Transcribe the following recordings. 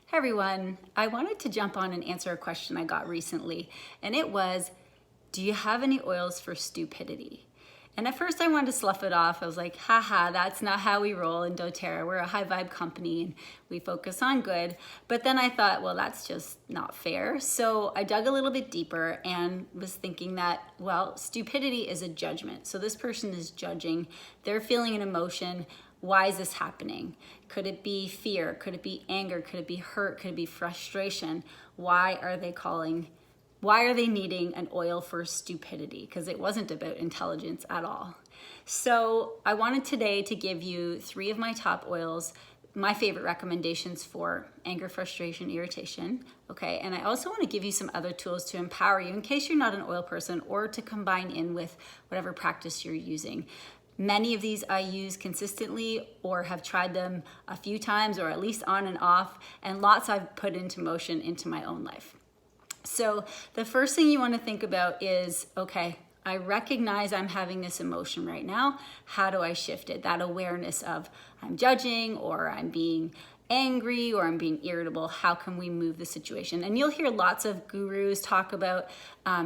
Hey everyone, I wanted to jump on and answer a question I got recently, and it was, do you have any oils for stupidity? And at first I wanted to slough it off. I was like, haha, that's not how we roll in doTERRA. We're a high vibe company and we focus on good. But then I thought, well, that's just not fair. So I dug a little bit deeper and was thinking that, well, stupidity is a judgment. So this person is judging, they're feeling an emotion. Why is this happening? Could it be fear? Could it be anger? Could it be hurt? Could it be frustration? Why are they needing an oil for stupidity? Because it wasn't about intelligence at all. So I wanted today to give you 3 of my top oils, my favorite recommendations for anger, frustration, irritation, okay? And I also want to give you some other tools to empower you in case you're not an oil person, or to combine in with whatever practice you're using. Many of these I use consistently or have tried them a few times, or at least on and off, and lots I've put into motion into my own life. So the first thing you want to think about is, okay, I recognize I'm having this emotion right now. How do I shift it? That awareness of I'm judging, or I'm being angry, or I'm being irritable. How can we move the situation? And you'll hear lots of gurus talk about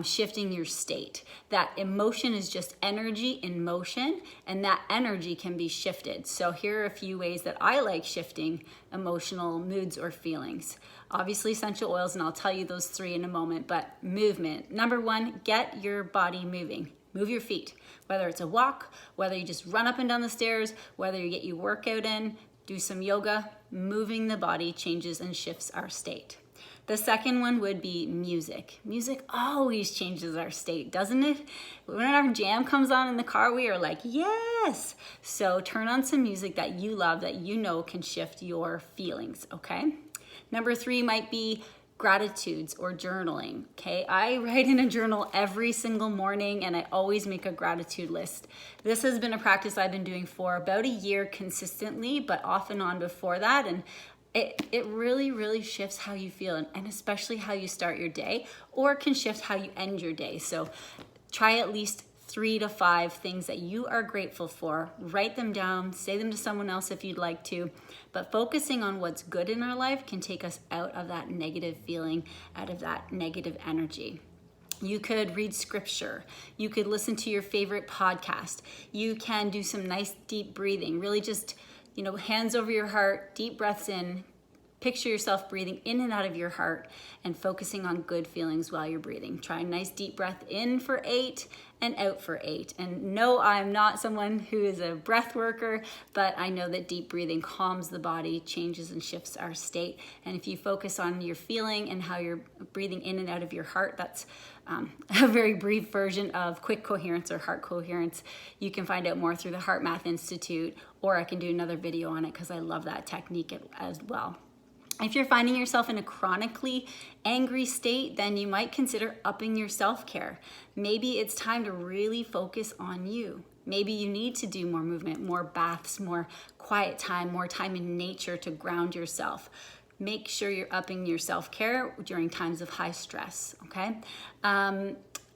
shifting your state. That emotion is just energy in motion, and that energy can be shifted. So here are a few ways that I like shifting emotional moods or feelings. Obviously essential oils, and I'll tell you those 3 in a moment, but movement. Number 1, get your body moving. Move your feet, whether it's a walk, whether you just run up and down the stairs, whether you get your workout in, do some yoga. Moving the body changes and shifts our state. The second one would be music. Music always changes our state, doesn't it? When our jam comes on in the car, we are like, yes! So turn on some music that you love, that you know can shift your feelings, okay? Number 3 might be gratitudes or journaling, okay? I write in a journal every single morning, and I always make a gratitude list. This has been a practice I've been doing for about a year consistently, but off and on before that, and it really shifts how you feel, and especially how you start your day, or can shift how you end your day. So try at least 3 to 5 things that you are grateful for. Write them down, say them to someone else if you'd like to, but focusing on what's good in our life can take us out of that negative feeling, out of that negative energy. You could read scripture. You could listen to your favorite podcast. You can do some nice deep breathing. Really just, hands over your heart, deep breaths in. Picture yourself breathing in and out of your heart and focusing on good feelings while you're breathing. Try a nice deep breath in for 8 and out for 8. And no, I'm not someone who is a breath worker, but I know that deep breathing calms the body, changes and shifts our state. And if you focus on your feeling and how you're breathing in and out of your heart, that's a very brief version of quick coherence or heart coherence. You can find out more through the Heart Math Institute, or I can do another video on it because I love that technique as well. If you're finding yourself in a chronically angry state, then you might consider upping your self-care. Maybe it's time to really focus on you. Maybe you need to do more movement, more baths, more quiet time, more time in nature to ground yourself. Make sure you're upping your self-care during times of high stress, okay?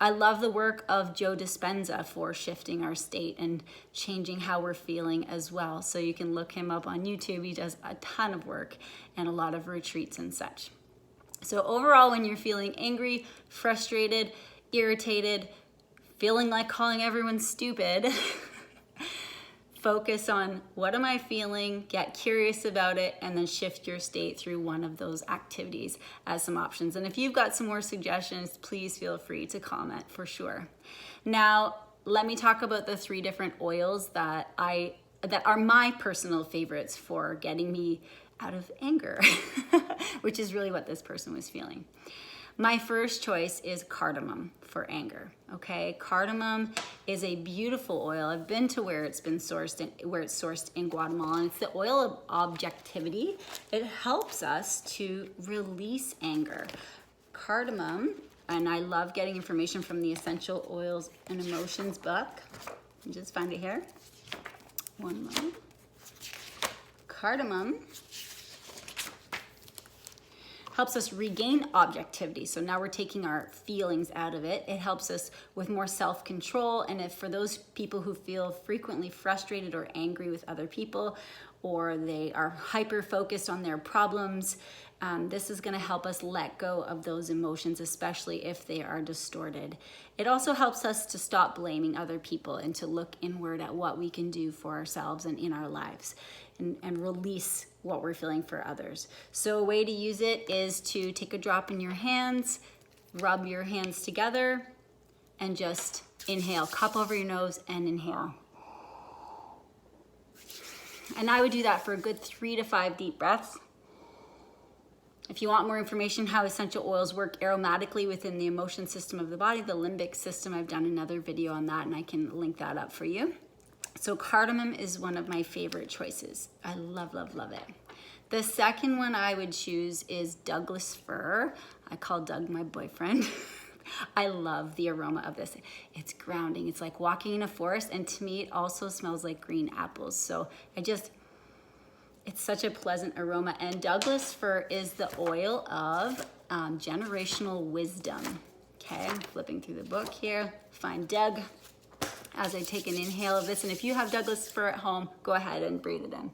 I love the work of Joe Dispenza for shifting our state and changing how we're feeling as well. So you can look him up on YouTube. He does a ton of work and a lot of retreats and such. So overall, when you're feeling angry, frustrated, irritated, feeling like calling everyone stupid, focus on what am I feeling, get curious about it, and then shift your state through one of those activities as some options. And if you've got some more suggestions, please feel free to comment for sure. Now, let me talk about the 3 different oils that are my personal favorites for getting me out of anger, which is really what this person was feeling. My first choice is cardamom for anger, okay? Cardamom is a beautiful oil. I've been to where it's sourced in Guatemala, and it's the oil of objectivity. It helps us to release anger. Cardamom, and I love getting information from the Essential Oils and Emotions book. Just find it here. One moment. Cardamom helps us regain objectivity. So now we're taking our feelings out of it. It helps us with more self-control. And if for those people who feel frequently frustrated or angry with other people, or they are hyper focused on their problems. This is going to help us let go of those emotions, especially if they are distorted. It also helps us to stop blaming other people and to look inward at what we can do for ourselves and in our lives, and release what we're feeling for others. So a way to use it is to take a drop in your hands, rub your hands together, and just inhale. Cup over your nose and inhale. And I would do that for a good 3 to 5 deep breaths. If you want more information how essential oils work aromatically within the emotion system of the body, the limbic system, I've done another video on that and I can link that up for you. So cardamom is one of my favorite choices. I love, love, love it. The second one I would choose is Douglas fir. I call Doug my boyfriend. I love the aroma of this. It's grounding. It's like walking in a forest, and to me it also smells like green apples. So it's such a pleasant aroma. And Douglas fir is the oil of generational wisdom. Okay, I'm flipping through the book here. Find Doug as I take an inhale of this. And if you have Douglas fir at home, go ahead and breathe it in.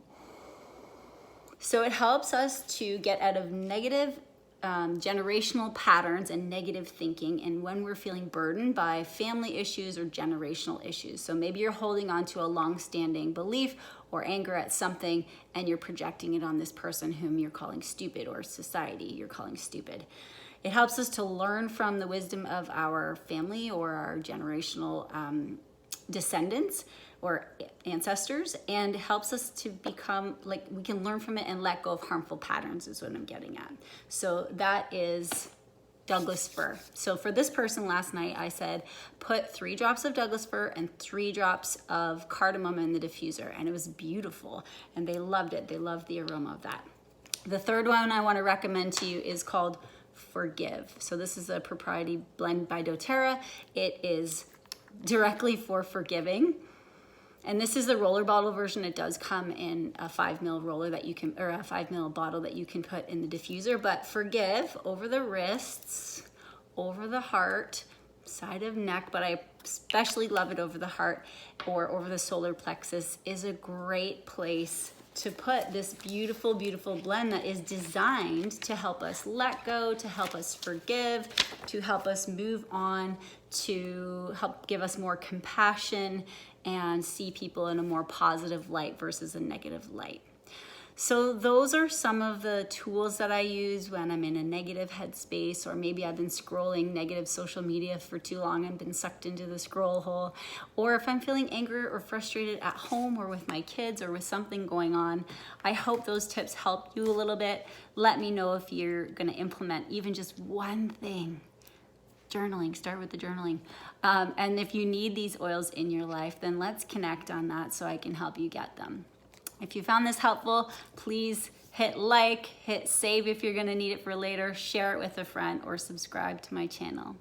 So it helps us to get out of negative generational patterns and negative thinking, and when we're feeling burdened by family issues or generational issues. So maybe you're holding on to a long-standing belief or anger at something, and you're projecting it on this person whom you're calling stupid, or society you're calling stupid. It helps us to learn from the wisdom of our family or our generational descendants or ancestors, and helps us to become, like, we can learn from it and let go of harmful patterns is what I'm getting at. So that is Douglas fir. So for this person last night, I said, put 3 drops of Douglas fir and 3 drops of cardamom in the diffuser, and it was beautiful, and they loved it. They loved the aroma of that. The third one I want to recommend to you is called Forgive. So this is a propriety blend by doTERRA. It is directly for forgiving. And this is the roller bottle version. It does come in a 5 ml roller that you can, or a 5 ml bottle that you can put in the diffuser. But Forgive over the wrists, over the heart, side of neck, but I especially love it over the heart or over the solar plexus, is a great place to put this beautiful, beautiful blend that is designed to help us let go, to help us forgive, to help us move on, to help give us more compassion and see people in a more positive light versus a negative light. So those are some of the tools that I use when I'm in a negative headspace, or maybe I've been scrolling negative social media for too long and been sucked into the scroll hole, or if I'm feeling angry or frustrated at home or with my kids or with something going on. I hope those tips help you a little bit. Let me know if you're gonna implement even just one thing. Journaling, start with the journaling. And if you need these oils in your life, then let's connect on that so I can help you get them. If you found this helpful, please hit like, hit save if you're gonna need it for later, share it with a friend, or subscribe to my channel.